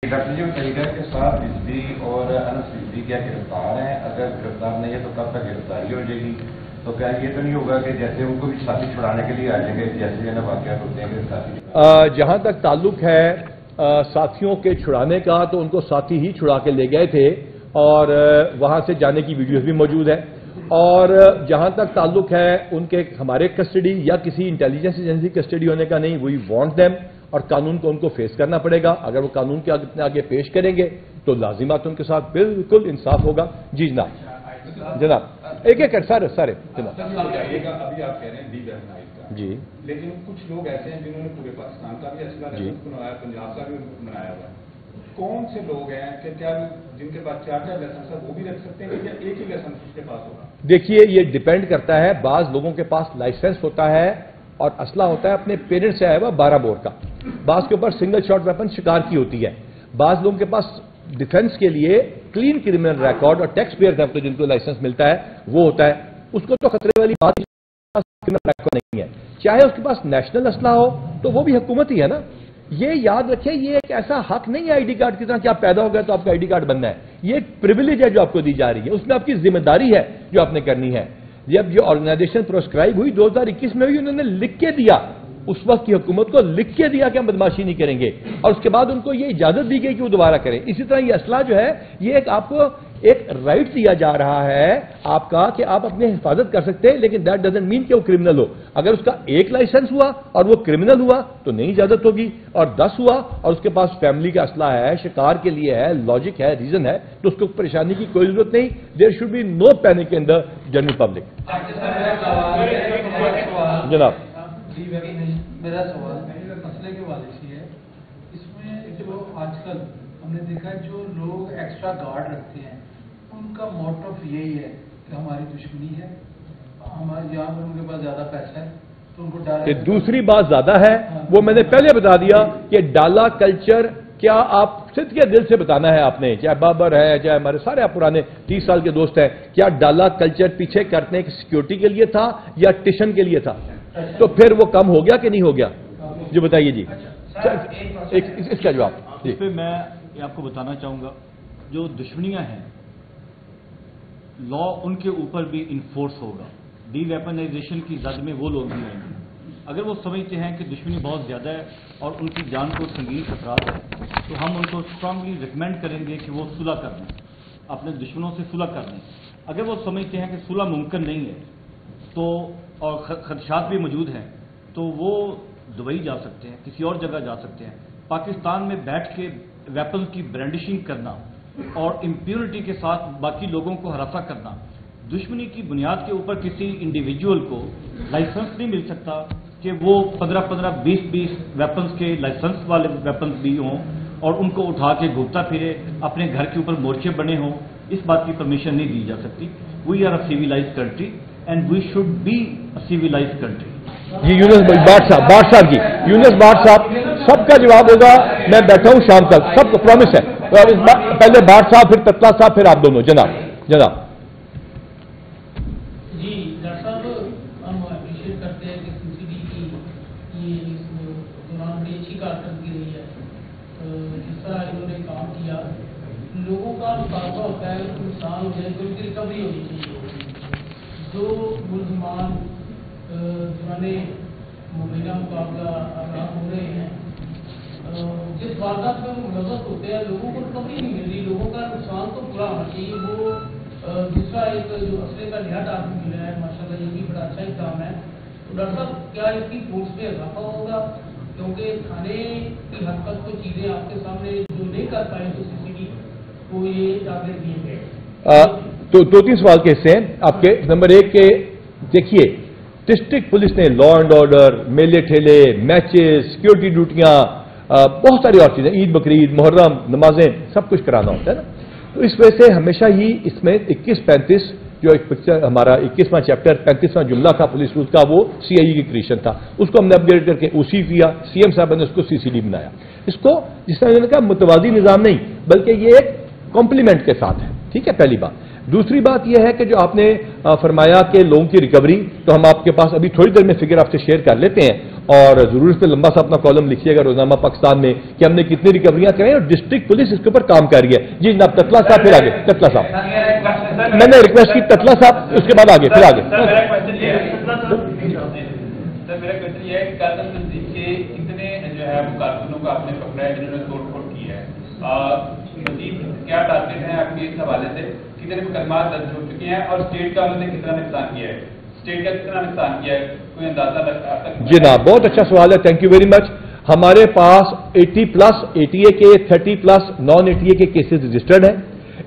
Doctor جی طریقہ کے ساتھ رضوی اور انس رضوی کیا گرفتار ہیں؟ اگر گرفتار نہیں ہے تو کب تک گرفتاری ہو جائے گی؟ تو کیا یہ تو نہیں ہوگا کہ جیسے ان کو بھی ساتھی چھڑانے کے لیے آ جائیں گے جیسے جو ہے نا واقعات ہوتے ہیں کہ ساتھی جہاں تک تعلق ہے ساتھیوں کے چھڑانے کا تو ان کو ساتھی ہی چھڑا کے لے گئے تھے اور وہاں سے جانے کی ویڈیوز بھی موجود ہے. اور جہاں تک تعلق ہے ان کے ہمارے کسٹڈی یا کسی انٹیلیجنس ایجنسی کسٹڈی ہونے کا نہیں, وی وانٹ دیم, اور قانون کو ان کو فیس کرنا پڑے گا. اگر وہ قانون کے آگے پیش کریں گے تو لازمات ان کے ساتھ بالکل انصاف ہوگا. جی جناب جناب ایک ایک سارے جناب. ابھی آپ کہہ رہے ہیں جی, لیکن کچھ لوگ ایسے ہیں جنہوں نے پورے پاکستان کا بھی اسلحہ بنوایا, پنجاب کا بھی بنایا ہوا ہے. کون سے لوگ ہیں کہ کیا جن کے پاس چار لائسنس ہے وہ بھی رکھ سکتے ہیں یا ایک ہی لائسنس اس کے پاس ہوگا؟ دیکھیے یہ ڈیپینڈ کرتا ہے. بعض لوگوں کے پاس لائسنس ہوتا ہے اور اسلحہ ہوتا ہے اپنے پیرنٹ سے آیا ہوا 12 بور کا. بعض کے اوپر سنگل شاٹ ویپن شکار کی ہوتی ہے. بعض لوگوں کے پاس ڈیفنس کے لیے کلین کرمنل ریکارڈ اور ٹیکس پیئر تھے جن کو لائسنس ملتا ہے وہ ہوتا ہے. اس کو تو خطرے والی بات نہیں ہے. چاہے اس کے پاس نیشنل اسلحہ ہو تو وہ بھی حکومت ہی ہے نا. یہ یاد رکھیں یہ ایک ایسا حق نہیں ہے آئی ڈی کارڈ کی طرح کہ آپ پیدا ہو گئے تو آپ کا آئی ڈی کارڈ بننا ہے. یہ ایک پریویلیج ہے جو آپ کو دی جا رہی ہے, اس میں آپ کی ذمہ داری ہے جو آپ نے کرنی ہے. جب یہ آرگنائزیشن پروسکرائب ہوئی 2021 میں بھی انہوں نے لکھ کے دیا, اس وقت کی حکومت کو لکھ کے دیا کہ ہم بدماشی نہیں کریں گے, اور اس کے بعد ان کو یہ اجازت دی گئی کہ وہ دوبارہ کریں. اسی طرح یہ اسلحہ جو ہے یہ ایک آپ کو ایک رائٹ دیا جا رہا ہے آپ کا کہ آپ اپنی حفاظت کر سکتے ہیں, لیکن دیٹ ڈزنٹ مین کہ وہ کرمنل ہو. اگر اس کا ایک لائسنس ہوا اور وہ کرمنل ہوا تو نہیں اجازت ہوگی, اور 10 ہوا اور اس کے پاس فیملی کا اسلحہ ہے, شکار کے لیے ہے, لاجک ہے, ریزن ہے, تو اس کو پریشانی کی کوئی ضرورت نہیں. There should be no panic in the general public. جناب میرا سوال مسئلے کے حوالے سے ہے. اس میں جو آج کل ہم نے دیکھا ہے جو لوگ ایکسٹرا گارڈ رکھتے ہیں ان کا موٹو یہی ہے کہ ہماری دشمنی ہے, ہمارے یہاں پر ان کے پاس زیادہ پیسہ ہے تو ان کو ڈالا. دوسری بات زیادہ ہے وہ میں نے پہلے بتا دیا کہ ڈالا کلچر کیا آپ صدق کے دل سے بتانا ہے آپ نے, چاہے بابر ہے چاہے ہمارے سارے آپ پرانے 30 سال کے دوست ہیں, کیا ڈالا کلچر پیچھے کرنے کی سیکورٹی کے لیے تھا یا ٹیشن کے لیے تھا؟ تو پھر وہ کم ہو گیا کہ نہیں ہو گیا؟ جو بتائیے جی اس کا جواب. اس پہ میں آپ کو بتانا چاہوں گا جو دشمنیاں ہیں لا ان کے اوپر بھی انفورس ہوگا. ڈی ویپنائزیشن کی زد میں وہ لوگ بھی آئیں گے اگر وہ سمجھتے ہیں کہ دشمنی بہت زیادہ ہے اور ان کی جان کو سنگین خطرات ہے تو ہم ان کو اسٹرانگلی ریکمینڈ کریں گے کہ وہ صلح کر لیں, اپنے دشمنوں سے صلح کر لیں. اگر وہ سمجھتے ہیں کہ صلح ممکن نہیں ہے تو اور خدشات بھی موجود ہیں تو وہ دبئی جا سکتے ہیں, کسی اور جگہ جا سکتے ہیں. پاکستان میں بیٹھ کے ویپنز کی برانڈشنگ کرنا اور امپیورٹی کے ساتھ باقی لوگوں کو ہراساں کرنا, دشمنی کی بنیاد کے اوپر کسی انڈیویجول کو لائسنس نہیں مل سکتا کہ وہ 15-20 ویپنز کے لائسنس والے ویپنز بھی ہوں اور ان کو اٹھا کے گھومتا پھرے, اپنے گھر کے اوپر مورچے بنے ہوں. اس بات کی پرمیشن نہیں دی جا سکتی. We are a civilised country and we should be a civilised country. جی یونس بھٹ صاحب کی یونس بھٹ صاحب سب کا جواب ہوگا. میں بیٹھا ہوں شام تک, سب کو پرومس ہے. پہلے بھٹ صاحب پھر تتلا صاحب پھر آپ دونوں. جناب جی ڈاکٹر صاحب ہم اپریشیٹ کرتے ہیں کہ CCD کی اس دوران بڑی اچھی کارکردگی رہی ہے. جس طرح انہوں نے کام کیا لوگوں کا مطالبہ ہوتا ہے کہ نقصان ہو جائے تو ان کی ریکوری ہونی چاہیے. جو ملزمان دوران مبینہ مقابلہ آغاز ہو رہے ہیں جس واردات میں وہ ملوث ہوتے ہیں لوگوں کو ریکوری نہیں مل رہی, لوگوں کا نقصان تو پورا ہونا چاہیے. وہ دوسرا ایک جو اسلحے کا نیا ٹارگیٹ ملا ہے ماشاءاللہ یہ بھی بڑا اچھا اقدام ہے. تو ڈاکٹر صاحب کیا اس کی فورس میں اضافہ ہوگا کیونکہ تھانے کی حد تک تو چیزیں آپ کے سامنے جو نہیں کر پائے تو CCD کو یہ ٹارگیٹ دیے گئے. تو 2-3 سوال کے حصے ہیں آپ کے. نمبر 1 کہ دیکھیے ڈسٹرکٹ پولیس نے لا اینڈ آرڈر, میلے ٹھیلے, میچز, سیکورٹی ڈیوٹیاں, بہت ساری اور چیزیں, عید بقرعید, محرم, نمازیں, سب کچھ کرانا ہوتا ہے نا. تو اس وجہ سے ہمیشہ ہی اس میں 21-35 جو ایک پکچر ہمارا 21واں چیپٹر 35واں جملہ تھا پولیس رول کا وہ CIE کی کریشن تھا, اس کو ہم نے اپگریڈ کر کے OC کیا. CM صاحب نے اس کو CCD بنایا. اس کو جس طرح نے کہا متوازی نظام نہیں بلکہ یہ ایک کمپلیمنٹ کے ساتھ ہے. ٹھیک ہے, پہلی بات. دوسری بات یہ ہے کہ جو آپ نے فرمایا کہ لوگوں کی ریکوری, تو ہم آپ کے پاس ابھی تھوڑی دیر میں فگر آپ سے شیئر کر لیتے ہیں. اور ضرور اس پہ لمبا سا اپنا کالم لکھیے گا روزنامہ پاکستان میں کہ ہم نے کتنی ریکوریاں کرائی اور ڈسٹرکٹ پولیس اس کے اوپر کام کر رہی ہے. جی جناب تتلا صاحب پھر آگے. تتلا صاحب میں نے ریکویسٹ کی تتلا صاحب اس کے بعد آگے پھر آگے. میرا کوشچن یہ ہے کہ کارکن تنظیم کے کتنے جو ہے وہ کارکنوں کو آپ نے پکڑا ہے جنہوں نے توڑ پھوڑ کی ہے, مزید کیا ٹارگیٹ ہے آپ کے اس حوالے سے, کتنے مقدمات درج ہو چکے ہیں اور اسٹیٹ کا انہوں نے کتنا نقصان کیا ہے, اسٹیٹ کا کتنا نقصان کیا ہے, کوئی اندازہ لگتا ہے؟ جناب بہت اچھا سوال ہے, تھینک یو ویری مچ. ہمارے پاس 80+ ATA کے 30+ نان ATA کے کیسز رجسٹرڈ ہیں.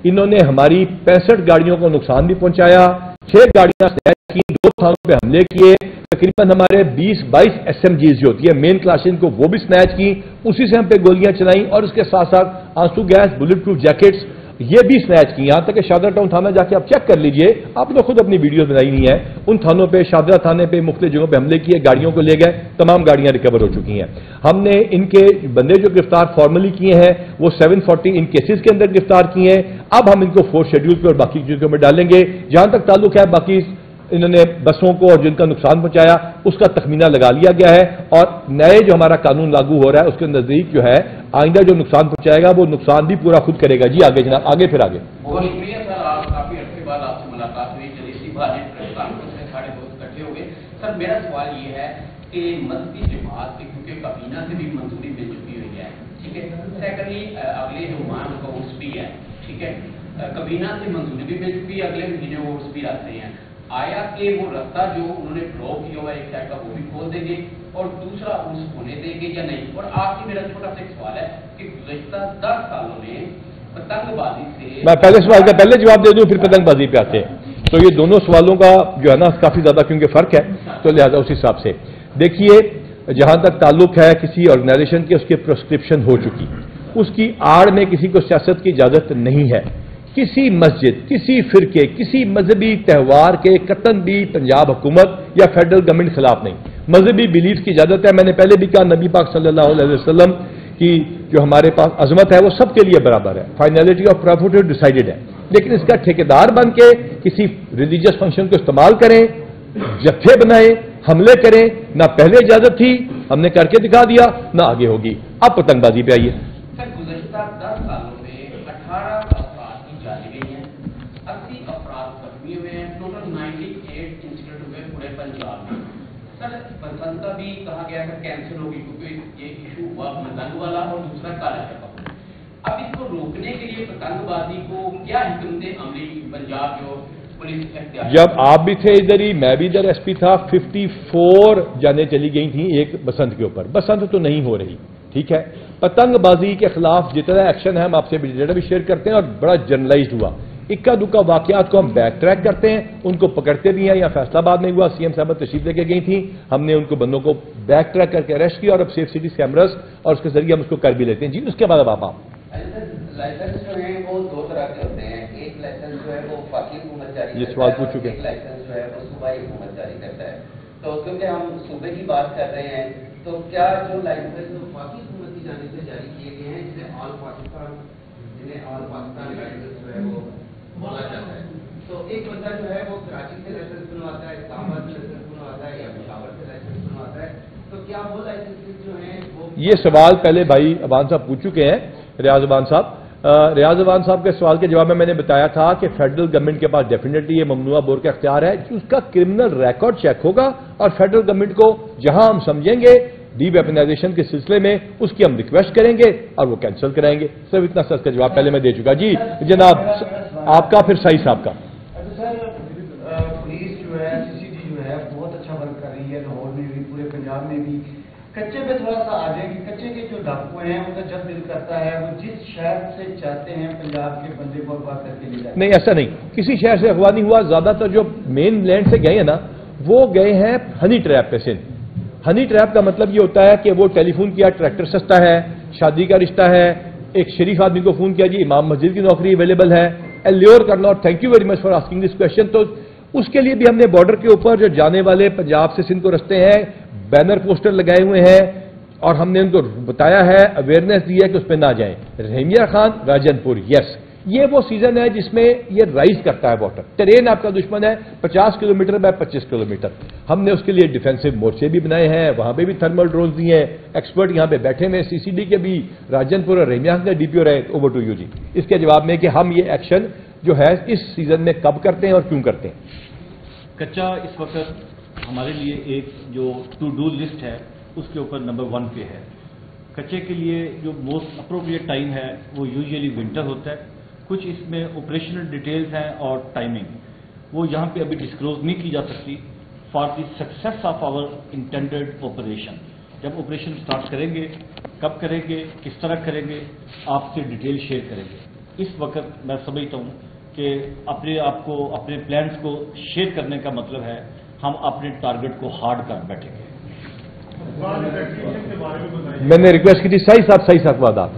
انہوں نے ہماری 65 گاڑیوں کو نقصان بھی پہنچایا, 6 گاڑیاں سنیچ کی, 2 تھانوں پہ حملے کیے, تقریباً ہمارے 20-22 SMGs جو ہوتی ہے مین کلاشن کو وہ بھی سنیچ کی, اسی سے ہم پہ گولیاں چلائیں اور اس کے ساتھ ساتھ آنسو گیس, بلٹ پروف جیکٹس یہ بھی سنیچ کی. یہاں تک کہ شادرہ ٹاؤن تھانہ جا کے آپ چیک کر لیجئے, آپ نے خود اپنی ویڈیوز بنائی نہیں ہے, ان تھانوں پہ شادرہ تھانے پہ مختلف جگہوں پہ حملے کیے, گاڑیوں کو لے گئے, تمام گاڑیاں ریکور ہو چکی ہیں. ہم نے ان کے بندے جو گرفتار فارملی کیے ہیں وہ 740 ان کیسز کے اندر گرفتار کیے ہیں. اب ہم ان کو 4 شیڈول پہ اور باقی چیزوں میں ڈالیں گے. جہاں تک تعلق ہے باقی انہوں نے بسوں کو اور جن کا نقصان پہنچایا اس کا تخمینہ لگا لیا گیا ہے, اور نئے جو ہمارا قانون لاگو ہو رہا ہے اس کے نزدیک جو ہے آئندہ جو نقصان پہنچائے گا وہ نقصان بھی پورا خود کرے گا. جی آگے جناب, آگے پھر آگے. بہت شکریہ سر, آپ کافی عرصے بعد آپ سے ملاقات ہوئی, چلیے اسی بات سے سارے دوست اکٹھے ہو گئے. سر میرا سوال یہ ہے کہ مذہبی جماعت کی کیونکہ کابینہ سے بھی منظوری مل چکی ہوئی ہے, ٹھیک ہے, سیکنڈلی اگلے حکمان کا عرس بھی ہے, ٹھیک ہے, کابینہ سے منظوری بھی مل چکی ہے, اگلے مہینے وہ عرس بھی آتے ہیں. آیا کہ وہ رستہ جو انہوں نے بلاک کیا ہوا ایک سائڈ کا وہ بھی کھول دیں گے اور دوسرا عرس ہونے دیں گے یا نہیں؟ اور آپ کی میرا چھوٹا سا ایک سوال ہے کہ گزشتہ 10 سالوں میں پتنگ بازی سے, میں پہلے سوال کا پہلے جواب دے دوں پھر پتنگ بازی پہ آتے ہیں. تو یہ دونوں سوالوں کا جو ہے نا کافی زیادہ کیونکہ فرق ہے, تو لہذا اس حساب سے دیکھیے. جہاں تک تعلق ہے کسی آرگنائزیشن کے اس کی پرسکرپشن ہو چکی, اس کی آڑ میں کسی کو سیاست کی اجازت نہیں ہے. کسی مسجد, کسی فرقے, کسی مذہبی تہوار کے قطعاً بھی پنجاب حکومت یا فیڈرل گورنمنٹ خلاف نہیں. مذہبی بیلیف کی اجازت ہے. میں نے پہلے بھی کہا نبی پاک صلی اللہ علیہ وسلم کی جو ہمارے پاس عظمت ہے وہ سب کے لیے برابر ہے. فائنلٹی آف پروفٹ ڈیسائیڈڈ ہے, لیکن اس کا ٹھیکیدار بن کے کسی ریلیجیس فنکشن کو استعمال کریں, جتھے بنائیں, حملے کریں, نہ پہلے اجازت تھی, ہم نے کر کے دکھا دیا, نہ آگے ہوگی. اب پتنگ بازی پہ آئیے. گزشتہ 10 سالوں میں 18 افراد کی جانی گئی ہیں, 80 افراد زخمی ہوئے ہیں, ٹوٹل 98 انسیڈنٹ ہوئے پورے پنجاب میں. سر بسنت کا بھی کہا گیا کہ کینسل ہوگی کیونکہ یہ ایشو ہوا پتنگ والا اور دوسرا کالا شفق. اب اس کو روکنے کے لیے پتنگ بازی کو کیا حکمت عملی پنجاب جو پولیس اختیار, جب آپ بھی تھے ادھر ہی, میں بھی ادھر ایس پی تھا, 54 جانیں چلی گئی تھیں ایک بسنت کے اوپر. بسنت تو نہیں ہو رہی, ٹھیک ہے. پتنگ بازی کے خلاف جتنا ایکشن ہے ہم آپ سے ڈیٹا بھی شیئر کرتے ہیں اور بڑا جنرلائزڈ ہوا. اکا دکا واقعات کو ہم بیک ٹریک کرتے ہیں, ان کو پکڑتے بھی ہیں. یا فیصلہ آباد میں ہوا, سی ایم صاحب تشریف لے کے گئی تھیں, ہم نے ان کو بندوں کو بیک ٹریک کر کے اریسٹ کیا اور اب سیف سٹی کیمراز اور اس کے ذریعے ہم اس کو کر بھی لیتے ہیں. جی اس کے بعد اب آپ لائسنس جو ہیں وہ 2 طرح کے ہوتے ہیں. ایک لائسنس جو ہے وہ وفاقی حکومت جاری یہ کرتا سوال ہے, پوچھ چکے, ایک لائسنس جو ہے وہ صوبائی حکومت جاری کرتا ہے. تو کیونکہ ہم صوبے کی بات کر رہے ہیں تو کیا جو لائسنس وفاقی حکومت کی جانب سے جاری کیے گئے ہیں جنہیں آل پاکستان لائسنس جو ہے وہ بولا جاتا ہے, تو ایک بندہ جو ہے وہ کراچی سے لائسنس بنواتا ہے, اسلام آباد سے لائسنس بنواتا ہے یا پشاور سے لائسنس بنواتا ہے, تو کیا وہ لائسنس جو ہیں وہ, یہ سوال پہلے بھائی ابان صاحب پوچھ چکے ہیں, ریاض ابان صاحب. ریاض ابان صاحب کے سوال کے جواب میں نے بتایا تھا کہ فیڈرل گورنمنٹ کے پاس ڈیفینیٹلی یہ ممنوعہ بور کا اختیار ہے. اس کا کرمنل ریکارڈ چیک ہوگا اور فیڈرل گورنمنٹ کو جہاں ہم سمجھیں گے ڈی ویپنائزیشن کے سلسلے میں اس کی ہم ریکویسٹ کریں گے اور وہ کینسل کرائیں گے. صرف اتنا سر کا جواب پہلے میں دے چکا. جی جناب آپ کا, پھر سائی صاحب کا. سر پولیس جو ہے CCD جو ہے بہت اچھا ورک کر رہی ہے, لاہور میں بھی, پورے پنجاب میں بھی. کچے پہ تھوڑا سا آ جائے گی. کچے کے جو ڈاکو ہیں ان کا جب دل کرتا ہے وہ جس شہر سے چاہتے ہیں پنجاب کے بندے کو اغوا کر کے لے جائیں. نہیں ایسا نہیں, کسی شہر سے اغوا نہیں ہوا. زیادہ تر جو مین لینڈ سے گئے ہیں نا وہ گئے ہیں ہنی ٹریپ پہ. سندھ ہنی ٹریپ کا مطلب یہ ہوتا ہے کہ وہ ٹیلی فون کیا, ٹریکٹر سستا ہے, شادی کا رشتہ ہے, ایک شریف آدمی کو فون کیا جی امام مسجد کی نوکری اویلیبل ہے, ایلیور کرنا. اور thank you very much for asking this question. تو اس کے لیے بھی ہم نے بارڈر کے اوپر جو جانے والے پنجاب سے سندھ کو رستے ہیں بینر پوسٹر لگائے ہوئے ہیں اور ہم نے ان کو بتایا ہے, اویئرنیس دی ہے کہ اس پہ نہ جائیں. رحیمیہ خان راجن پور, یس یہ وہ سیزن ہے جس میں یہ رائز کرتا ہے واٹر. ٹرین آپ کا دشمن ہے 50 کلومیٹر بائی 25 کلومیٹر. ہم نے اس کے لیے ڈیفینسو مورچے بھی بنائے ہیں, وہاں پہ بھی تھرمل ڈرونز دیے ہیں. ایکسپرٹ یہاں پہ بیٹھے ہیں, سی سی ڈی کے بھی, راجن پور اور ریمیا کے ڈی پی او رہے. اوور ٹو یو جی. اس کے جواب میں کہ ہم یہ ایکشن جو ہے اس سیزن میں کب کرتے ہیں اور کیوں کرتے ہیں. کچا اس وقت ہمارے لیے ایک جو ٹو ڈو لسٹ ہے اس کے اوپر نمبر 1 پہ ہے. کچے کے لیے جو موسٹ اپروپریٹ ٹائم ہے وہ یوزلی ونٹر ہوتا ہے. کچھ اس میں آپریشنل ڈیٹیلز ہیں اور ٹائمنگ وہ یہاں پہ ابھی ڈسکلوز نہیں کی جا سکتی. For the success of our intended operation, جب آپریشن سٹارٹ کریں گے, کب کریں گے, کس طرح کریں گے, آپ سے ڈیٹیل شیئر کریں گے. اس وقت میں سمجھتا ہوں کہ اپنے آپ کو, اپنے پلانز کو شیئر کرنے کا مطلب ہے ہم اپنے ٹارگٹ کو ہارڈ کر بیٹھیں گے. میں نے ریکویسٹ کی تھی صحیح ساتھ بات آپ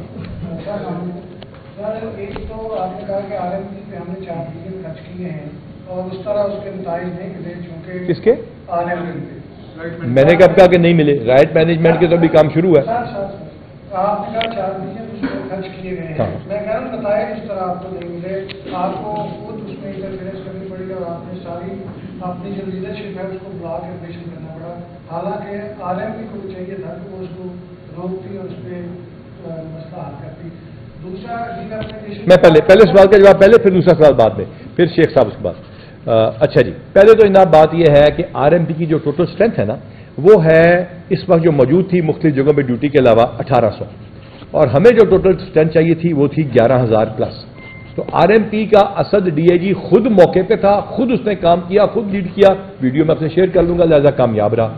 ایک تو آپ نے کہا کہ RMP پہ ہم نے 4 بلین خرچ کیے ہیں اور اس طرح اس کے نتائج نہیں ملے, چونکہ کس کے RMP پہ میں نے کب کہا کہ نہیں ملے. رائٹ مینجمنٹ کے تو ابھی کام شروع ہے. آپ نے کہا 4 بلین اس میں خرچ کیے گئے ہیں. میں کہہ رہا ہوں نتائج اس طرح آپ کو نہیں ملے, آپ کو خود اس میں انٹرفیئرنس کرنی پڑی اور آپ نے ساری اپنی جو لیڈرشپ ہے اس کو بلا کے آپریشن کرنا پڑا. حالانکہ RMP کو بھی چاہیے تھا کہ وہ اس کو روکتی اور اس پہ مسئلہ حل کرتی. دوسرا میں پہلے سوال کا جواب پہلے, پھر دوسرا سوال بعد میں, پھر شیخ صاحب اس کے بعد. اچھا جی, پہلے تو جناب بات یہ ہے کہ RMP کی جو ٹوٹل اسٹرینتھ ہے نا وہ ہے اس وقت جو موجود تھی مختلف جگہوں پہ ڈیوٹی کے علاوہ 1800, اور ہمیں جو ٹوٹل اسٹرینتھ چاہیے تھی وہ تھی 11,000 پلس. تو RMP کا اسد DIG خود موقع پہ تھا, خود اس نے کام کیا, خود لیڈ کیا. ویڈیو میں آپ سے شیئر کر لوں گا, لہذا کامیاب رہا.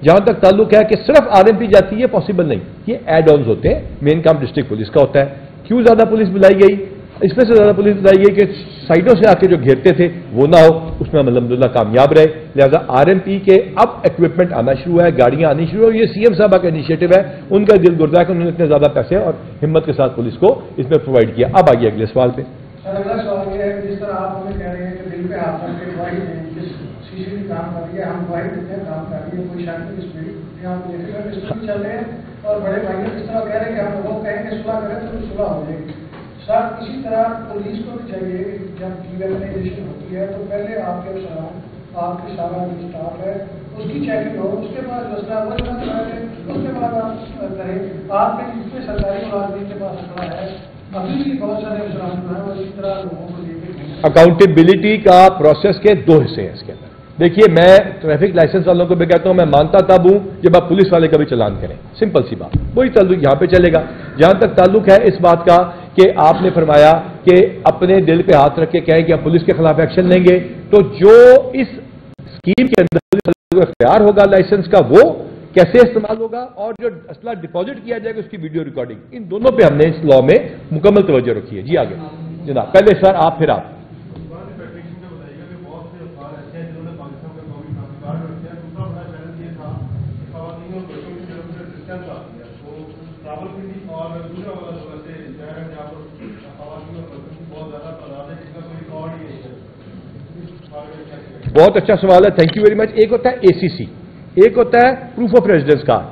جہاں تک تعلق ہے کہ صرف RMP جاتی ہے, پاسبل نہیں. یہ ایڈ آنز ہوتے ہیں, مین کام ڈسٹرکٹ پولیس کا ہوتا ہے. کیوں زیادہ پولیس بلائی گئی؟ اس میں سے زیادہ پولیس بلائی گئی کہ سائڈوں سے آ کے جو گھیرتے تھے وہ نہ ہو. اس میں ہم الحمدللہ کامیاب رہے. لہذا RMP کے اب اکوپمنٹ آنا شروع ہے, گاڑیاں آنی شروع ہے. یہ CM صاحبہ کا انیشیٹو ہے, ان کا دل گردہ ہے کہ انہوں نے اتنے زیادہ پیسے اور ہمت کے ساتھ پولیس کو اس میں پرووائڈ کیا. اب آئیے اگلے سوال پہ. سر اگلا سوال یہ ہے کہ جس طرح آپ ہمیں کہہ رہے ہیں کہ دل پہ ہاتھ رکھ کے گواہی دیں, CCTV کام کر رہی ہے, ہم گواہی دیتے ہیں کام کر رہی ہے, کوئی شک نہیں. اس میں یہاں پہ چل رہے ہیں اور بڑے بھائی جس طرح کہہ رہے ہیں کہ ہم لوگ کہیں کہ صلح کریں تو صلح ہو جائے گی. سر اسی طرح پولیس کو بھی چاہیے جب ڈیویلپمنٹیشن ہوتی ہے تو پہلے آپ کے افسران, آپ کے سارا جو اسٹاف ہے اس کی چیکنگ ہو, اس کے بعد مسئلہ وہ کریں, اس کے بعد آپ کریں. آپ کے جس میں سرکاری ملازمین کے پاس رکھنا ہے, ابھی بھی بہت سارے افسران جو ہیں وہ اسی طرح لوگوں کو لے کے. اکاؤنٹیبلٹی کا پروسیس کے 2 حصے ہیں اس کے اندر. دیکھیے میں ٹریفک لائسنس والوں کو بھی کہتا ہوں میں مانتا تب ہوں جب آپ پولیس والے کا بھی چلان کریں. سمپل سی بات, وہی تعلق یہاں پہ چلے گا. جہاں تک تعلق ہے اس بات کا کہ آپ نے فرمایا کہ اپنے دل پہ ہاتھ رکھ کے کہیں کہ آپ پولیس کے خلاف ایکشن لیں گے, تو جو اس اسکیم کے اندر اختیار ہوگا لائسنس کا وہ کیسے استعمال ہوگا, اور جو اسلحہ ڈپازٹ کیا جائے گا اس کی ویڈیو ریکارڈنگ, ان دونوں پہ ہم نے اس لا میں مکمل توجہ رکھی ہے. جی آگے جناب, پہلے سر آپ پھر آپ. بہت اچھا سوال ہے, تھینک یو ویری مچ. ایک ہوتا ہے ACC, ایک ہوتا ہے پروف آف ریزیڈنس کارڈ,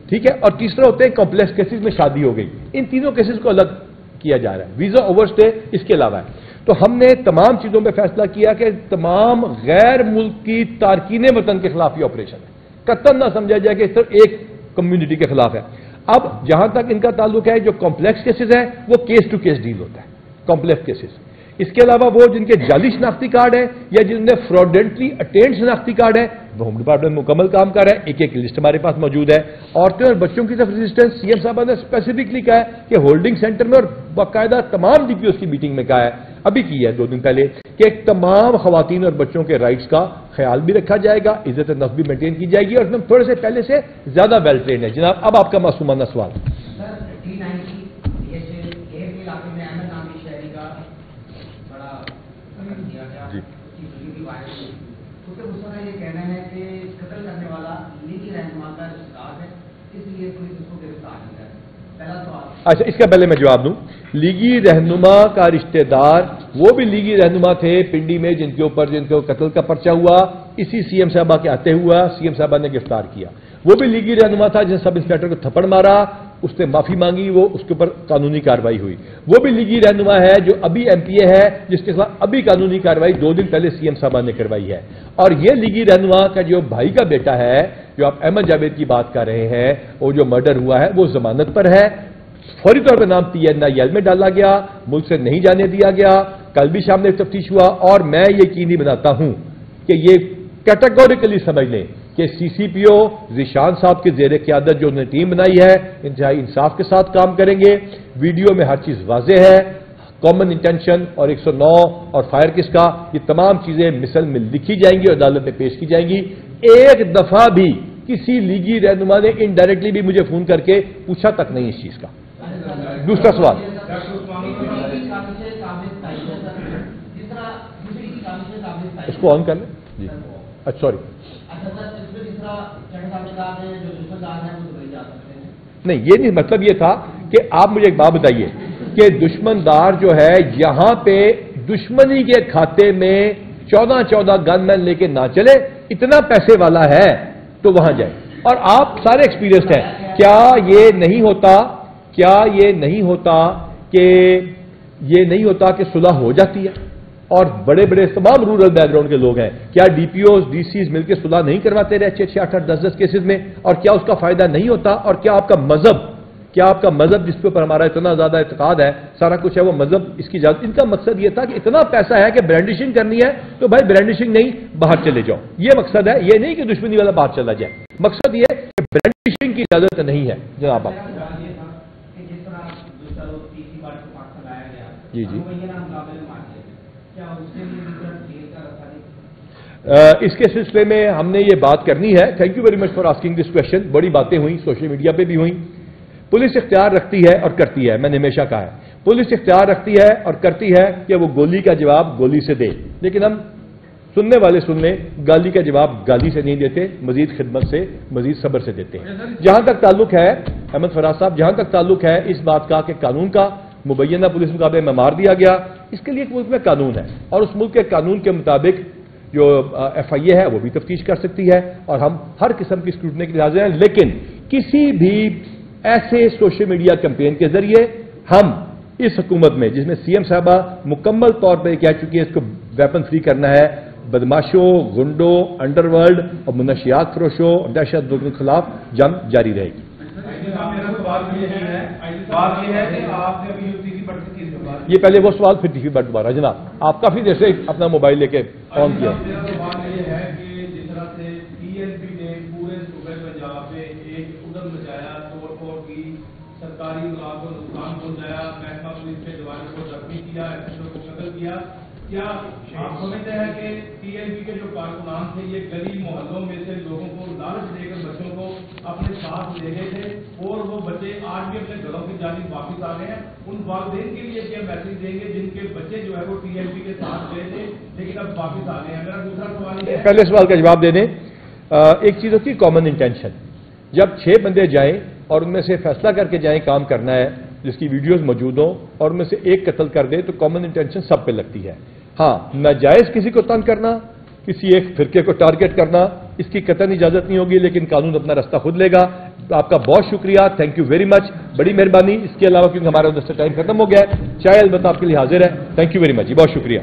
ٹھیک ہے, اور تیسرا ہوتے ہیں کمپلیکس کیسز میں شادی ہو گئی. ان تینوں کیسز کو الگ کیا جا رہا ہے. ویزا اوور اسٹے اس کے علاوہ ہے. تو ہم نے تمام چیزوں پہ فیصلہ کیا کہ تمام غیر ملکی تارکین وطن کے خلاف یہ آپریشن ہے. قطعاً نہ سمجھا جائے کہ صرف ایک کمیونٹی کے خلاف ہے. اب جہاں تک ان کا تعلق ہے, جو کمپلیکس کیسز ہیں وہ کیس ٹو کیس ڈیل ہوتا ہے, کمپلیکس کیسز. اس کے علاوہ وہ جن کے جعلی شناختی کارڈ ہے یا جن میں فراڈنٹلی اٹینڈ شناختی کارڈ ہے, ہوم ڈپارٹمنٹ مکمل کام کر رہا ہے. ایک ایک لسٹ ہمارے پاس موجود ہے. عورتوں اور بچوں کی طرف رجسٹنس CM صاحبہ نے اسپیسیفکلی کہا ہے کہ ہولڈنگ سینٹر میں اور باقاعدہ تمام DPOs کی میٹنگ میں کہا ہے, ابھی کی ہے 2 دن پہلے, کہ تمام خواتین اور بچوں کے رائٹس کا خیال بھی رکھا جائے گا, عزت نفس بھی مینٹین کی جائے گی, اور ہم تھوڑے سے پہلے سے زیادہ ویل ٹرینڈ ہے. جناب اب آپ کا معصومانہ سوال. یہ کہنا ہے کہ قتل کرنے والا لیگی رہنما کا رشتہ ہے, اس لیے پولیس اس کو گرفتار نہیں کر. پہلا سوال. اچھا, اس کا پہلے میں جواب دوں. لیگی رہنما کا رشتہ دار وہ بھی لیگی رہنما تھے پنڈی میں جن کو قتل کا پرچہ ہوا, اسی CM صاحبہ کے آتے ہوا CM صاحبہ نے گرفتار کیا. وہ بھی لیگی رہنما تھا جس نے سب انسپیکٹر کو تھپڑ مارا, اس نے معافی مانگی, وہ اس کے اوپر قانونی کارروائی ہوئی. وہ بھی لیگی رہنما ہے جو ابھی ایم پی اے ہے, جس کے خلاف ابھی قانونی کارروائی 2 دن پہلے سی ایم صاحبہ نے کروائی ہے. اور یہ لیگی رہنما کا جو بھائی کا بیٹا ہے, جو آپ احمد جاوید کی بات کر رہے ہیں, وہ جو مرڈر ہوا ہے وہ ضمانت پر ہے, فوری طور پہ نام PNIL میں ڈالا گیا, ملک سے نہیں جانے دیا گیا. کل بھی شام میں تفتیش ہوا, اور میں یقینی بناتا ہوں کہ یہ کیٹیگوریکلی سمجھ لیں کہ CCPO ذیشان صاحب کے زیر قیادت جو انہوں نے ٹیم بنائی ہے, انتہائی انصاف کے ساتھ کام کریں گے. ویڈیو میں ہر چیز واضح ہے, کامن انٹینشن اور 109 اور فائر کس کا, یہ تمام چیزیں مثل میں لکھی جائیں گی اور عدالت میں پیش کی جائیں گی. ایک دفعہ بھی کسی لیگی رہنما نے انڈائریکٹلی بھی مجھے فون کر کے پوچھا تک نہیں اس چیز کا. دوسرا سوال, اس کو آن کر لیں جی. اچھا سوری, نہیں یہ نہیں, مطلب یہ تھا کہ آپ مجھے ایک بات بتائیے کہ دشمندار جو ہے یہاں پہ دشمنی کے کھاتے میں 14 گن مین لے کے نہ چلے, اتنا پیسے والا ہے تو وہاں جائے. اور آپ سارے ایکسپیرینسڈ ہیں, کیا یہ نہیں ہوتا کہ صلح ہو جاتی ہے, اور بڑے بڑے تمام رورل بیک گراؤنڈ کے لوگ ہیں, کیا DPOs DCs مل کے صلح نہیں کرواتے رہے 6 8 10 کیسز میں, اور کیا اس کا فائدہ نہیں ہوتا؟ اور کیا آپ کا مذہب جس کے اوپر ہمارا اتنا زیادہ اعتقاد ہے, سارا کچھ ہے, وہ مذہب اس کی اجازت؟ ان کا مقصد یہ تھا کہ اتنا پیسہ ہے کہ برانڈشنگ کرنی ہے تو بھائی برانڈشنگ نہیں, باہر چلے جاؤ. یہ مقصد ہے, یہ نہیں کہ دشمنی والا باہر چلا جائے. مقصد یہ کہ برانڈشنگ کی اجازت نہیں ہے. جناب آپ جی اس کے سلسلے میں ہم نے یہ بات کرنی ہے. Thank you very much for asking this question. بڑی باتیں ہوئیں, سوشل میڈیا پہ بھی ہوئیں. پولیس اختیار رکھتی ہے اور کرتی ہے, میں نے ہمیشہ کہا ہے پولیس اختیار رکھتی ہے اور کرتی ہے کہ وہ گولی کا جواب گولی سے دے, لیکن ہم سننے والے سن لیں, گالی کا جواب گالی سے نہیں دیتے, مزید خدمت سے, مزید صبر سے دیتے ہیں. جہاں تک تعلق ہے احمد فراز صاحب, جہاں تک تعلق ہے اس بات کا کہ قانون کا مبینہ پولیس مقابلے میں مار دیا گیا, اس کے لیے ایک ملک میں قانون ہے, اور اس ملک کے قانون کے مطابق جو FIA ہے وہ بھی تفتیش کر سکتی ہے, اور ہم ہر قسم کی اسکروٹنی کے لیے حاضر ہیں. لیکن کسی بھی ایسے سوشل میڈیا کیمپین کے ذریعے ہم اس حکومت میں, جس میں CM صاحبہ مکمل طور پہ کہہ چکی ہے اس کو ویپن فری کرنا ہے, بدماشوں, گنڈوں, انڈر ورلڈ اور منشیات فروشوں اور دہشت گردوں کے خلاف جنگ جاری رہے گی. یہ پہلے وہ سوال پھر تیسری بار دوبارہ. جناب آپ کافی دیر سے اپنا موبائل لے کے آن کیا. سوال یہ ہے کہ جس طرح سے TLP نے پورے صوبے پنجاب میں ایک ادھم مچایا, توڑ پھوڑ کی, سرکاری املاک کو نقصان پہنچایا, محکمہ پولیس کے جوانوں کو زخمی کیا, SHO کو قتل کیا, کیا آپ سمجھتے ہیں کہ TLP کے جو کارکنان تھے یہ گلی محلوں میں سے لوگوں کو لالچ دے کر بچوں کو اپنے ساتھ لے گئے تھے, اور وہ بچے آج بھی اپنے گھروں کی جانب واپس آ گئے ہیں؟ ان والدین کے لیے کیا میسج دیں گے جن کے بچے جو ہے وہ TLP کے ساتھ گئے تھے لیکن اب واپس آ گئے ہیں؟ میرا دوسرا سوال ہے, پہلے سوال کا جواب دے دیں. ایک چیز ہوتی ہے کامن انٹینشن. جب 6 بندے جائیں اور ان میں سے فیصلہ کر کے جائیں کام کرنا ہے, جس کی ویڈیوز موجود ہوں, اور ان میں سے ایک قتل کر دے تو کامن انٹینشن سب پہ لگتی ہے. ہاں, ناجائز کسی کو تنگ کرنا, کسی ایک فرقے کو ٹارگٹ کرنا, اس کی قطعاً اجازت نہیں ہوگی, لیکن قانون اپنا راستہ خود لے گا. آپ کا بہت شکریہ, تھینک یو ویری مچ, بڑی مہربانی. اس کے علاوہ کیونکہ ہمارا ٹائم ختم ہو گیا ہے, چائے البتہ آپ کے لیے حاضر ہے. تھینک یو ویری مچ جی, بہت شکریہ.